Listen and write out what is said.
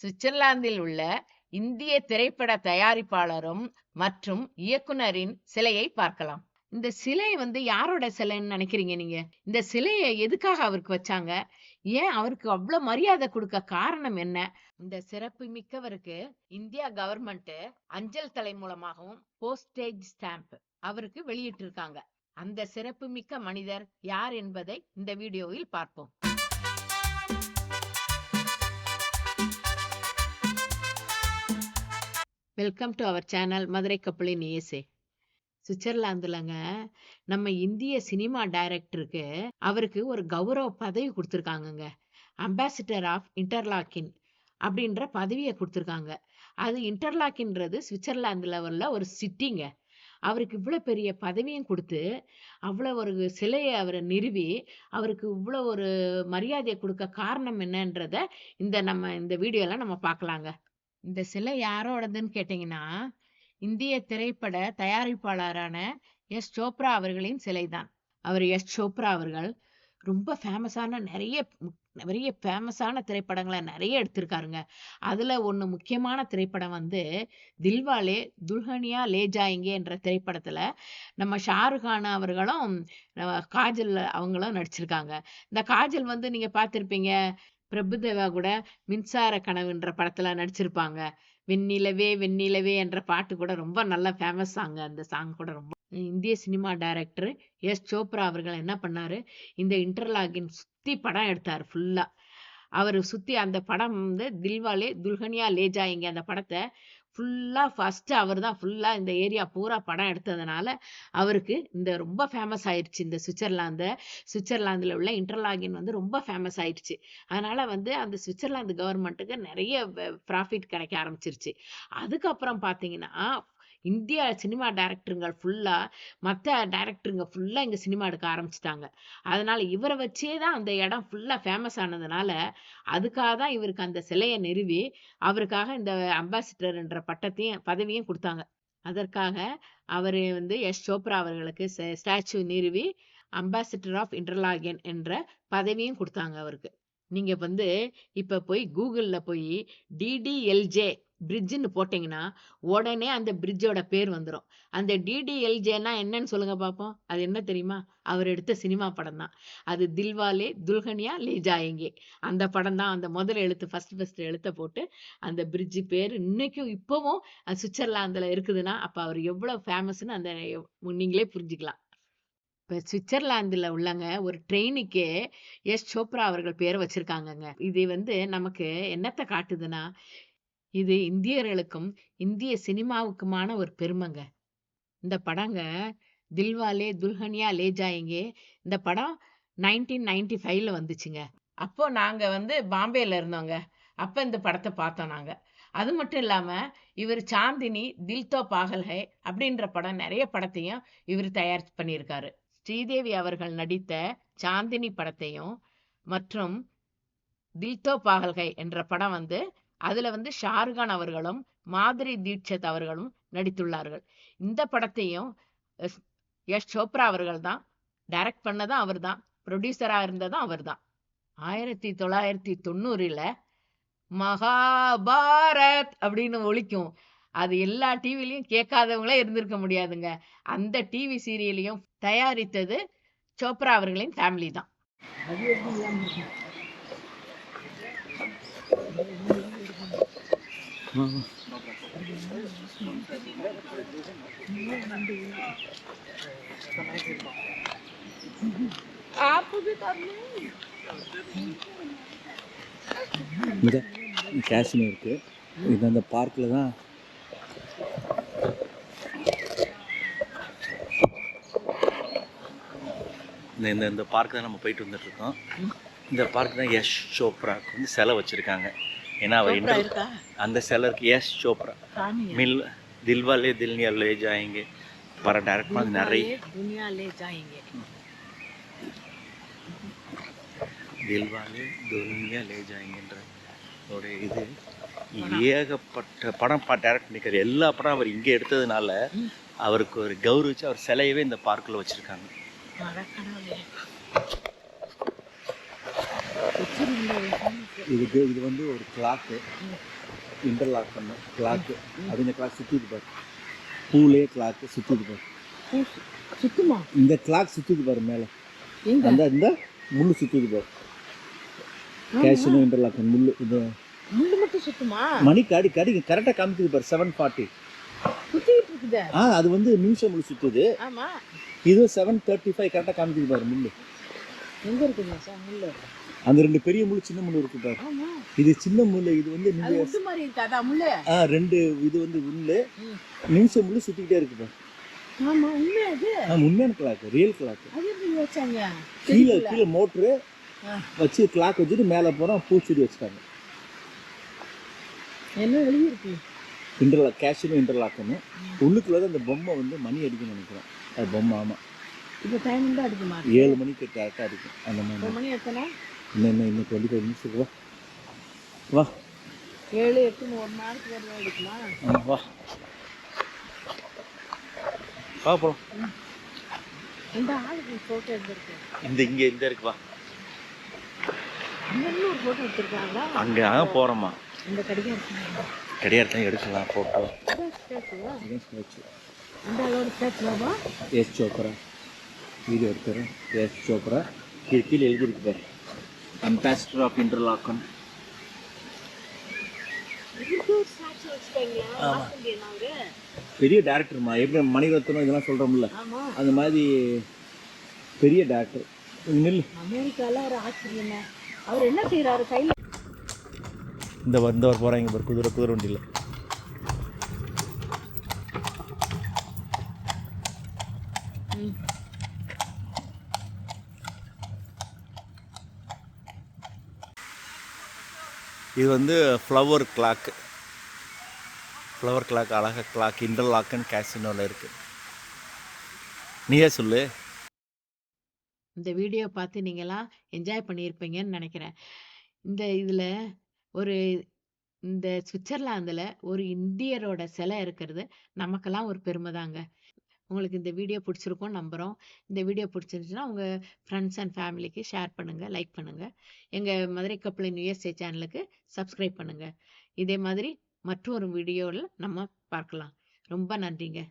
சுவிட்சர்லாந்தில் உள்ள இந்திய திரைப்பட தயாரிப்பாளரும் மற்றும் இயக்குனரின் சிலையை பார்க்கலாம். இந்த சிலை யாரோட சிலைன்னு நினைக்கிறீங்க நீங்க? இந்த சிலையை எதுக்காக அவருக்கு வச்சாங்க? ஏன் அவருக்கு அவ்வளவு மரியாதை கொடுக்க காரணம் என்ன? இந்த சிறப்பு மிக்கவருக்கு இந்தியா கவர்மெண்ட் அஞ்சல் தலை மூலமாகவும் போஸ்டேஜ் ஸ்டாம்ப் அவருக்கு வெளியிட்டு இருக்காங்க. அந்த சிறப்பு மிக்க மனிதர் யார் என்பதை இந்த வீடியோவில் பார்ப்போம். Welcome to our channel Madurai கப்பலின் ஏசே. சுவிட்சர்லாந்துலங்க நம்ம இந்திய சினிமா டைரக்டருக்கு அவருக்கு ஒரு கௌரவ பதவி கொடுத்துருக்காங்கங்க. அம்பாசிடர் ஆஃப் இன்டர்லாக்கின் அப்படின்ற பதவியை கொடுத்துருக்காங்க. அது இன்டர்லாக்கின்றது சுவிட்சர்லாந்துல உள்ள ஒரு சிட்டிங்க. அவருக்கு இவ்வளோ பெரிய பதவியும் கொடுத்து அவ்வளோ ஒரு சிலையை அவரை நிறுவி அவருக்கு இவ்வளோ ஒரு மரியாதையை கொடுக்க காரணம் என்னன்றத இந்த வீடியோல நம்ம பார்க்கலாங்க. இந்த சிலை யாரோடதுன்னு கேட்டீங்கன்னா, இந்திய திரைப்பட தயாரிப்பாளரான எஸ் சோப்ரா அவர்களின் சிலைதான். அவர் எஸ் சோப்ரா அவர்கள் ரொம்ப ஃபேமஸான நிறைய ஃபேமஸான திரைப்படங்களை நிறைய எடுத்திருக்காருங்க. அதுல ஒண்ணு முக்கியமான திரைப்படம் தில்வாலே துல்ஹனியா லே ஜாயேங்கே என்ற திரைப்படத்துல நம்ம ஷாருக்கான் அவர்களும் காஜல் அவங்களும் நடிச்சிருக்காங்க. இந்த காஜல் நீங்க பார்த்திருப்பீங்க, பிரபுதேவா கூட மின்சார கனவுன்ற படத்துல நடிச்சிருப்பாங்க. வெண்ணிலவே வெண்ணிலவே என்ற பாட்டு கூட ரொம்ப நல்ல ஃபேமஸ் சாங். அந்த சாங் கூட ரொம்ப இந்திய சினிமா டைரக்டர் எஸ் சோப்ரா அவர்கள் என்ன பண்ணாரு, இந்த இன்டர்லாகின் சுத்தி படம் எடுத்தாரு ஃபுல்லா. அவர் சுத்தி அந்த படம் தில்வாலே துல்ஹனியா லே ஜாயேங்கே அந்த படத்தை ஃபுல்லா ஃபர்ஸ்ட் அவர் தான் ஃபுல்லா இந்த ஏரியா பூரா படம் எடுத்ததுனால அவருக்கு இந்த ரொம்ப ஃபேமஸ் ஆயிடுச்சு. இந்த சுவிட்சர்லாந்துல உள்ள இன்டர்லாகின் ரொம்ப ஃபேமஸ் ஆயிடுச்சு. அதனால அந்த சுவிட்சர்லாந்து கவர்மெண்ட்டுக்கு நிறைய ப்ராஃபிட் கிடைக்க ஆரம்பிச்சிருச்சு. அதுக்கப்புறம் பாத்தீங்கன்னா இந்தியா சினிமா டைரக்டருங்க ஃபுல்லா மற்ற டைரக்டருங்க ஃபுல்லா இங்க சினிமா எடுக்க ஆரம்பிச்சிட்டாங்க. அதனால இவரை வச்சே தான் அந்த இடம் ஃபுல்லா ஃபேமஸ் ஆனதுனால அதுக்காக தான் இவருக்கு அந்த சிலையை நிறுவி அவருக்காக இந்த அம்பாசிடர் என்ற பதவியும் கொடுத்தாங்க. அதற்காக அவரு எஸ் சோப்ரா அவர்களுக்கு ஸ்டாச்சு நிறுவி அம்பாசிடர் ஆஃப் இன்டர்லாகன் என்ற பதவியும் கொடுத்தாங்க அவருக்கு. நீங்க இப்ப போய் கூகுள்ல போய் டிடிஎல்ஜே பிரிட்ஜ்னு போட்டீங்கன்னா உடனே அந்த பிரிட்ஜோட பேர் வந்துடும். அந்த டிடிஎல்ஜேனா என்னன்னு சொல்லுங்க பார்ப்போம். அது என்ன தெரியுமா? அவர் எடுத்த சினிமா படம் தான். அது தில்வாலே துல்ஹனியா லே ஜாயேங்கே அந்த படம் தான். அந்த முதல் எழுத்து ஃபர்ஸ்ட் எழுத்த போட்டு அந்த பிரிட்ஜ் பேர் இன்னைக்கும் இப்பவும் சுவிட்சர்லாந்துல இருக்குதுன்னா அப்ப அவர் எவ்வளவு ஃபேமஸ்ன்னு நீங்களே புரிஞ்சுக்கலாம். இப்ப சுவிட்சர்லாந்துல உள்ளங்க ஒரு ட்ரெயினுக்கே எஸ் சோப்ரா அவர்கள் பேரை வச்சிருக்காங்கங்க. இது நமக்கு என்னத்தை காட்டுதுன்னா, இது இந்தியர்களுக்கும் இந்திய சினிமாவுக்குமான ஒரு பெருமைங்க. இந்த படங்க தில்வாலே துல்ஹனியா லே ஜாயேங்கே இந்த படம் 1995ல வந்துச்சுங்க. அப்போ நாங்க பாம்பேல இருந்தோங்க. அப்ப இந்த படத்தை பார்த்தோம் நாங்க. அது மட்டும் இல்லாம இவர் சாந்தினி, தில் தோ பாகல் ஹை அப்படின்ற படம் நிறைய படத்தையும் இவர் தயார் பண்ணியிருக்காரு. ஸ்ரீதேவி அவர்கள் நடித்த சாந்தினி படத்தையும் மற்றும் தில் தோ பாகல் ஹை என்ற படம் அதுல ஷாருக்கான் அவர்களும் மாதுரி தீட்சித் அவர்களும் நடித்துள்ளார்கள். இந்த படத்தையும் எஸ் சோப்ரா அவர்கள் தான் டைரக்ட் பண்ணதும் அவர் தான், ப்ரொடியூசரா இருந்ததும் அவர் தான். 1990ல மகாபாரத் அப்படின்னு ஒலிக்கும். அது எல்லா டிவிலையும் கேட்காதவங்களே இருந்திருக்க முடியாதுங்க. அந்த டிவி சீரியலையும் தயாரித்தது சோப்ரா அவர்களின் ஃபேமிலி தான். கேஷ்னு இருக்கு. இது அந்த பார்க்கில் தான் இந்த பார்க் தான் நம்ம போயிட்டு வந்துட்டுருக்கோம். இந்த பார்க் தான் எஸ் சோப்ராவுக்கு சிலை வச்சுருக்காங்க. ஏன்னா அவர் அந்த சிலருக்கு எஸ் சோப்ரா தில்வாலே துல்ஹனியா லே ஜாயேங்கே படம் டைரக்ட் பண்ணி நிறைய தில்வாலே துல்ஹனியா லே ஜாயேங்கன்ற ஒரு இது ஏகப்பட்ட படம் டைரக்ட் பண்ணிக்கிற எல்லா படம் அவர் இங்கே எடுத்ததுனால அவருக்கு ஒரு கௌரவிச்சு அவர் சிலையவே இந்த பார்க்கில் வச்சுருக்காங்க. இது வந்து ஒரு கிளாக்கு, இன்டர்லாக் பண்ண கிளாக்கு. அது இந்த கிளாக் சுற்றிது பாரு, பூலே கிளாக்கு சுற்றிது பாரு. சுத்துமா? இந்த கிளாக் சுற்றிது பாரு மேலே, அந்த இந்த முள்ளு சுற்றிது பாரு. கேஷனும் இன்டர்லாக் முள்ளு, இது முள்ளு மட்டும் சுத்துமா? மணிக்கு அடி கரெக்டாக காமிக்குது பாரு, 7:40 சுத்திட்டு இருக்குது. அது வந்து நிமிஷம் முள்ளு சுற்றுது. ஆமா, இது 7:35 கரெக்டாக காமிக்குது பாரு முள்ளு. எங்க இருக்குங்க சார் முள்ளு? அந்த 2 பெரிய முள்ளு சின்ன முள்ளு இருக்கு பாரு. ஆமா, இது சின்ன முள்ளு, இது வந்து அது உட்டு மாதிரி இருக்காதா முள்ளு? 2 இது வந்து முள்ளு, நிமிஷம் முள்ளு சுத்திக்கிட்டே இருக்கு பாரு. ஆமா, உண்மையா அது? உண்மையான கிளாக், ரியல் கிளாக். அது எப்படி வச்சாங்க? கீழே மோட்ரு வச்சு கிளாக் வச்சுட்டு மேலே போகிறோம் பூச்செடி வச்சுட்டாங்க. என்ன எழுதியிருக்கு? இன்டர்லாக், கேஷனும் இன்டர்லாக்குன்னு. உள்ளுக்குள்ள அந்த பொம்மை வந்து மணி அடிக்கும்னு நினைக்கிறேன். அது பொம்மை. ஆமாம், இப்போ டைம் தான் அடிக்குமா? 7 மணிக்கு கரெக்டாக அடிக்கும். அந்த மாதிரி மணி எத்தனை? இன்னும் 25 நிமிஷத்துக்கு வா 7, 8, 1 மணி நேரத்துக்கு வருவா எடுக்குமா? ஆமாம், வா போகலாம். இந்த ஆளுக்கு ஃபோட்டோ எடுத்துருக்கு. இங்கே இருக்கு, வா. அங்கே ஒரு ஃபோட்டோ எடுத்துருக்காங்களா? அங்கே போகிறோமா? இந்த கடிகாரம் கிடையாது, எடுக்கலாம் ஃபோட்டோ. அந்த அளவோட ஸ்டாச்சுவா? எஸ் சோப்ரா வீடியோ எடுத்துறேன். எஸ் சோப்ரா கீழே எழுதியிருக்கு பாரு, அம்பாசிடர் ஆஃப் இன்டர்லாக்கன். பெரிய டேரக்டர்மா, எப்படி மணிரத்னம் இதெல்லாம் சொல்கிறோம்ல, அந்த மாதிரி பெரிய டேரக்டர். நில், அமெரிக்காவில் ஒரு ஆச்சரியம். அவர் என்ன செய்கிறாரு கையில்? வந்தவர் போகிறாங்க பாரு, குதிரை வண்டியில். இது வந்து ஃப்ளவர் கிளாக், அழகாக கிளாக், இன்டர்லாக்கன் கேசினோவில் இருக்குது. நீயே சொல்லு. இந்த வீடியோ பார்த்து நீங்களாம் என்ஜாய் பண்ணியிருப்பீங்கன்னு நினைக்கிறேன். இதில் இந்த சுவிட்சர்லாந்தில் ஒரு இந்தியரோட சிலை இருக்கிறது நமக்கெல்லாம் ஒரு பெருமை தாங்க. உங்களுக்கு இந்த வீடியோ பிடிச்சிருக்கும்னு நம்புகிறோம். இந்த வீடியோ பிடிச்சிருந்துச்சுன்னா உங்கள் ஃப்ரெண்ட்ஸ் அண்ட் ஃபேமிலிக்கு ஷேர் பண்ணுங்கள், லைக் பண்ணுங்கள். எங்கள் மதுரை கப்பலின் USA சேனலுக்கு சப்ஸ்கிரைப் பண்ணுங்கள். இதே மாதிரி மற்றொரு வீடியோவில் நம்ம பார்க்கலாம். ரொம்ப நன்றிங்க.